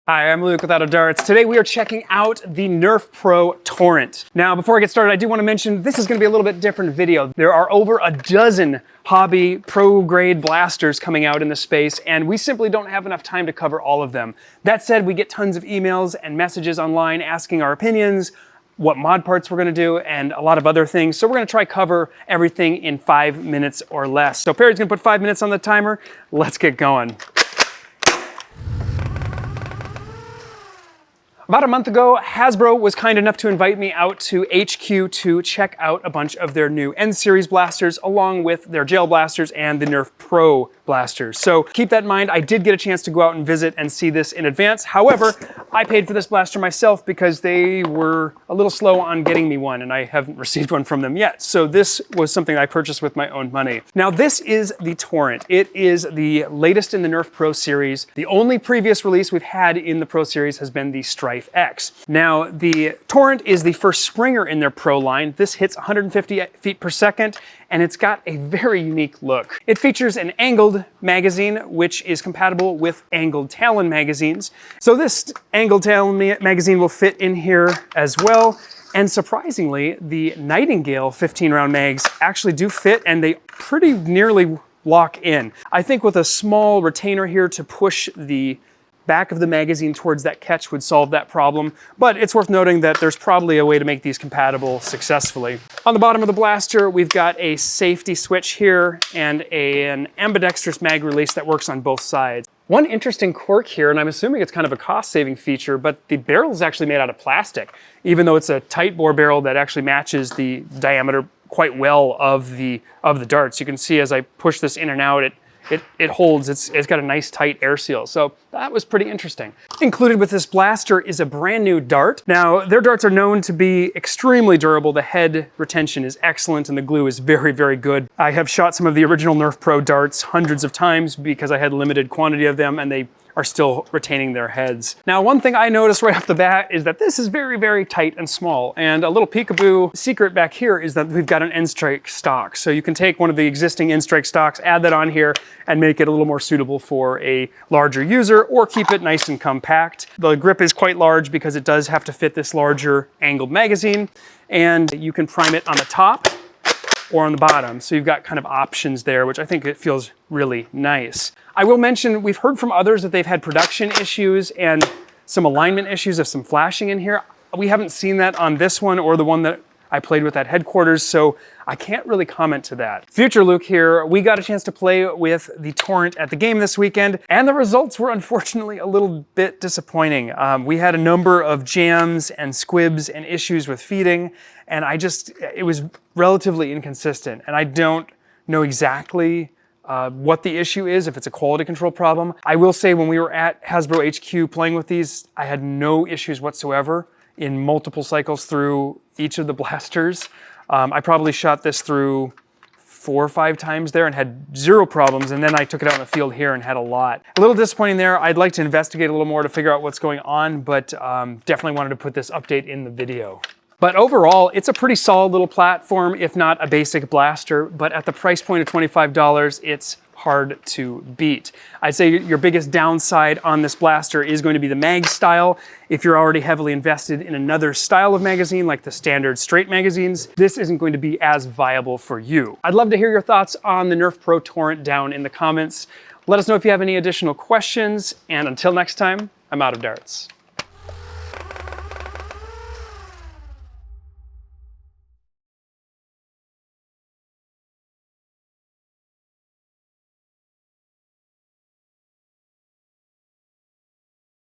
Hi, I'm Luke with Out of Darts. Today we are checking out the Nerf Pro Torrent. Now, before I get started, I do want to mention this is going to be a little bit different video. There are over a dozen hobby pro-grade blasters coming out in the space, and we simply don't have enough time to cover all of them. That said, we get tons of emails and messages online asking our opinions, what mod parts we're going to do, and a lot of other things. So we're going to try cover everything in 5 minutes or less. So Perry's going to put 5 minutes on the timer. Let's get going. About a month ago, Hasbro was kind enough to invite me out to HQ to check out a bunch of their new N-Series blasters, along with their gel blasters and the Nerf Pro blasters. So keep that in mind. I did get a chance to go out and visit and see this in advance. However, I paid for this blaster myself because they were a little slow on getting me one, and I haven't received one from them yet. So this was something I purchased with my own money. Now, this is the Torrent. It is the latest in the Nerf Pro series. The only previous release we've had in the Pro series has been the Strife X. Now, the Torrent is the first Springer in their Pro line. This hits 150 feet per second, and it's got a very unique look. It features an angled magazine, which is compatible with angled Talon magazines. So this angled Talon magazine will fit in here as well. And surprisingly, the Nightingale 15-round mags actually do fit, and they pretty nearly lock in. I think with a small retainer here to push the back of the magazine towards that catch would solve that problem, but it's worth noting that there's probably a way to make these compatible successfully. On the bottom of the blaster, we've got a safety switch here and an ambidextrous mag release that works on both sides. One interesting quirk here, and I'm assuming it's kind of a cost-saving feature, but the barrel is actually made out of plastic, even though it's a tight bore barrel that actually matches the diameter quite well of the darts. You can see as I push this in and out, it holds. It's got a nice tight air seal. So that was pretty interesting. Included with this blaster is a brand new dart. Now, their darts are known to be extremely durable. The head retention is excellent and the glue is very, very good. I have shot some of the original Nerf Pro darts hundreds of times because I had limited quantity of them, and they are still retaining their heads. Now, one thing I noticed right off the bat is that this is very, very tight and small. And a little peekaboo secret back here is that we've got an N-Strike stock. So you can take one of the existing N-Strike stocks, add that on here, and make it a little more suitable for a larger user, or keep it nice and compact. The grip is quite large because it does have to fit this larger angled magazine. And you can prime it on the top or on the bottom. So you've got kind of options there, which I think it feels really nice. I will mention, we've heard from others that they've had production issues and some alignment issues of some flashing in here. We haven't seen that on this one or the one that I played with at headquarters, so I can't really comment to that. Future Luke here, we got a chance to play with the Torrent at the game this weekend, and the results were unfortunately a little bit disappointing. We had a number of jams and squibs and issues with feeding, and it was relatively inconsistent, and I don't know exactly what the issue is, if it's a quality control problem. I will say when we were at Hasbro HQ playing with these, I had no issues whatsoever in multiple cycles through each of the blasters. I probably shot this through 4 or 5 times there and had 0 problems, and then I took it out in the field here and had a lot. A little disappointing there. I'd like to investigate a little more to figure out what's going on, but definitely wanted to put this update in the video. But overall, it's a pretty solid little platform, if not a basic blaster, but at the price point of $25, it's hard to beat. I'd say your biggest downside on this blaster is going to be the mag style. If you're already heavily invested in another style of magazine, like the standard straight magazines, this isn't going to be as viable for you. I'd love to hear your thoughts on the Nerf Pro Torrent down in the comments. Let us know if you have any additional questions, and until next time, I'm out of darts.